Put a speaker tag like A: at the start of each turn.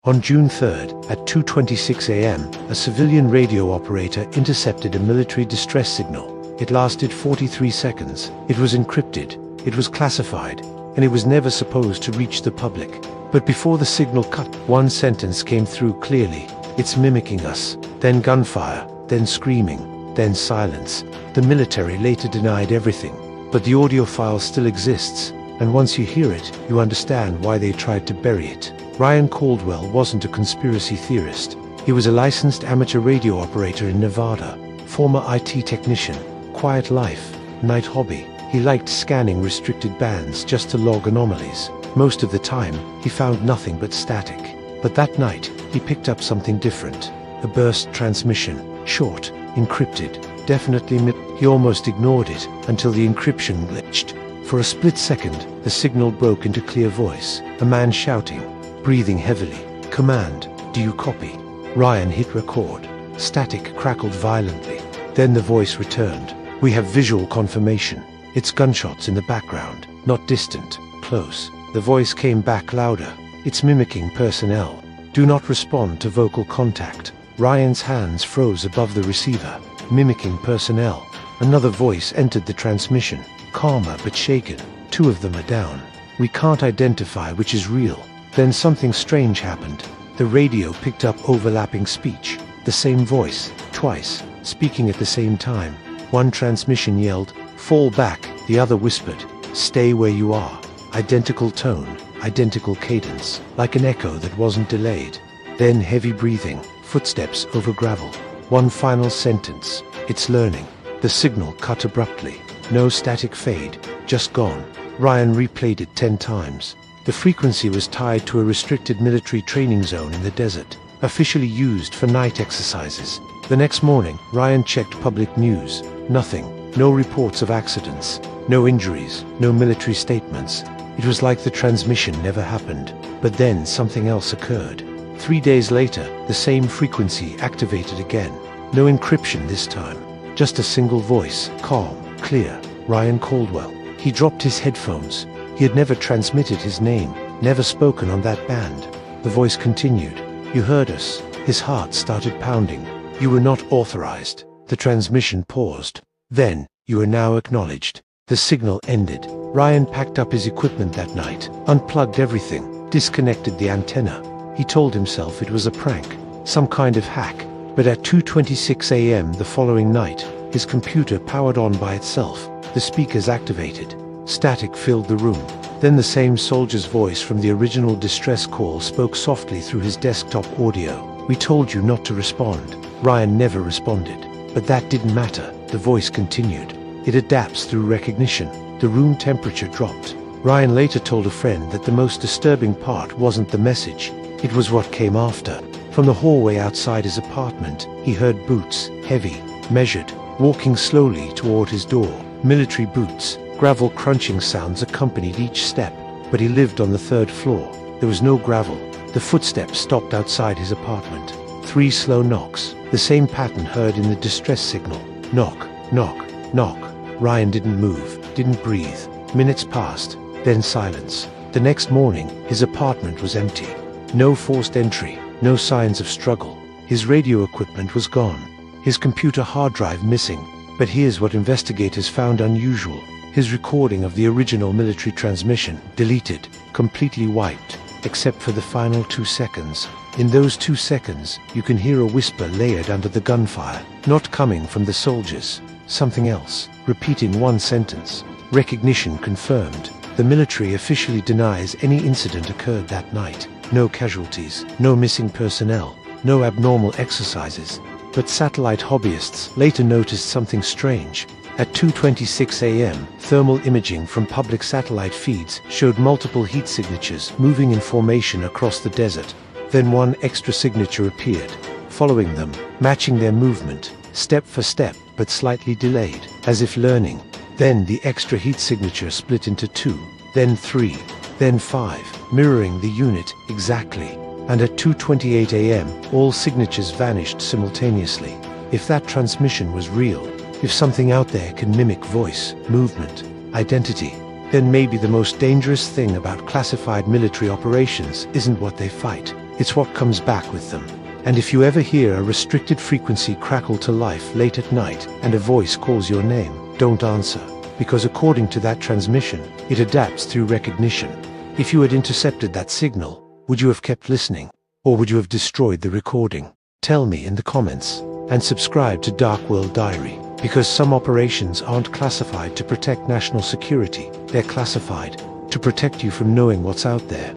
A: On June 3rd, at 2:26 a.m., a civilian radio operator intercepted a military distress signal. It lasted 43 seconds. It was encrypted, it was classified, and it was never supposed to reach the public. But before the signal cut, one sentence came through clearly. "It's mimicking us." Then gunfire, then screaming, then silence. The military later denied everything, but the audio file still exists, and once you hear it, you understand why they tried to bury it. Ryan Caldwell wasn't a conspiracy theorist. He was a licensed amateur radio operator in Nevada, former IT technician, quiet life, night hobby. He liked scanning restricted bands just to log anomalies. Most of the time, he found nothing but static. But that night, he picked up something different. A burst transmission, short, encrypted, definitely He almost ignored it until the encryption glitched. For a split second, the signal broke into clear voice. A man shouting, breathing heavily. "Command, do you copy?" Ryan hit record. Static crackled violently. Then the voice returned. "We have visual confirmation. It's gunshots in the background, not distant, close." The voice came back louder. "It's mimicking personnel. Do not respond to vocal contact." Ryan's hands froze above the receiver. "Mimicking personnel." Another voice entered the transmission, calmer but shaken. "Two of them are down. We can't identify which is real." Then something strange happened. The radio picked up overlapping speech. The same voice, twice, speaking at the same time. One transmission yelled, "Fall back." The other whispered, "Stay where you are." Identical tone, identical cadence, like an echo that wasn't delayed. Then heavy breathing, footsteps over gravel. One final sentence, "It's learning." The signal cut abruptly. No static fade, just gone. Ryan replayed it 10 times. The frequency was tied to a restricted military training zone in the desert, officially used for night exercises. The next morning, Ryan checked public news. Nothing. No reports of accidents. No injuries. No military statements. It was like the transmission never happened. But then something else occurred. 3 days later, the same frequency activated again. No encryption this time. Just a single voice, calm, clear. Ryan Caldwell. He dropped his headphones. He had never transmitted his name, never spoken on that band. The voice continued. "You heard us." His heart started pounding. "You were not authorized." The transmission paused. "Then, you are now acknowledged." The signal ended. Ryan packed up his equipment that night, unplugged everything, disconnected the antenna. He told himself it was a prank, some kind of hack. But at 2:26 a.m. the following night, his computer powered on by itself. The speakers activated. Static filled the room. Then the same soldier's voice from the original distress call spoke softly through his desktop audio. "We told you not to respond." Ryan never responded. But that didn't matter. The voice continued. It adapts through recognition. The room temperature dropped. Ryan later told a friend that the most disturbing part wasn't the message. It was what came after. From the hallway outside his apartment, he heard boots, heavy, measured, walking slowly toward his door. Military boots. Gravel crunching sounds accompanied each step, but he lived on the 3rd floor. There was no gravel. The footsteps stopped outside his apartment. 3 slow knocks, the same pattern heard in the distress signal. Knock, knock, knock. Ryan didn't move, didn't breathe. Minutes passed, then silence. The next morning, his apartment was empty. No forced entry, no signs of struggle. His radio equipment was gone. His computer hard drive missing. But here's what investigators found unusual. His recording of the original military transmission, deleted, completely wiped, except for the final 2 seconds. In those 2 seconds, you can hear a whisper layered under the gunfire, not coming from the soldiers. Something else, repeating one sentence. Recognition confirmed. The military officially denies any incident occurred that night. No casualties, no missing personnel, no abnormal exercises. But satellite hobbyists later noticed something strange. At 2:26 a.m., thermal imaging from public satellite feeds showed multiple heat signatures moving in formation across the desert. Then one extra signature appeared, following them, matching their movement, step for step, but slightly delayed, as if learning. Then the extra heat signature split into 2, then 3, then 5, mirroring the unit exactly. And at 2:28 a.m., all signatures vanished simultaneously. If that transmission was real, if something out there can mimic voice, movement, identity, then maybe the most dangerous thing about classified military operations isn't what they fight. It's what comes back with them. And if you ever hear a restricted frequency crackle to life late at night and a voice calls your name, don't answer, because according to that transmission, it adapts through recognition. If you had intercepted that signal, would you have kept listening? Or would you have destroyed the recording? Tell me in the comments. And subscribe to Dark World Diary, because some operations aren't classified to protect national security. They're classified to protect you from knowing what's out there.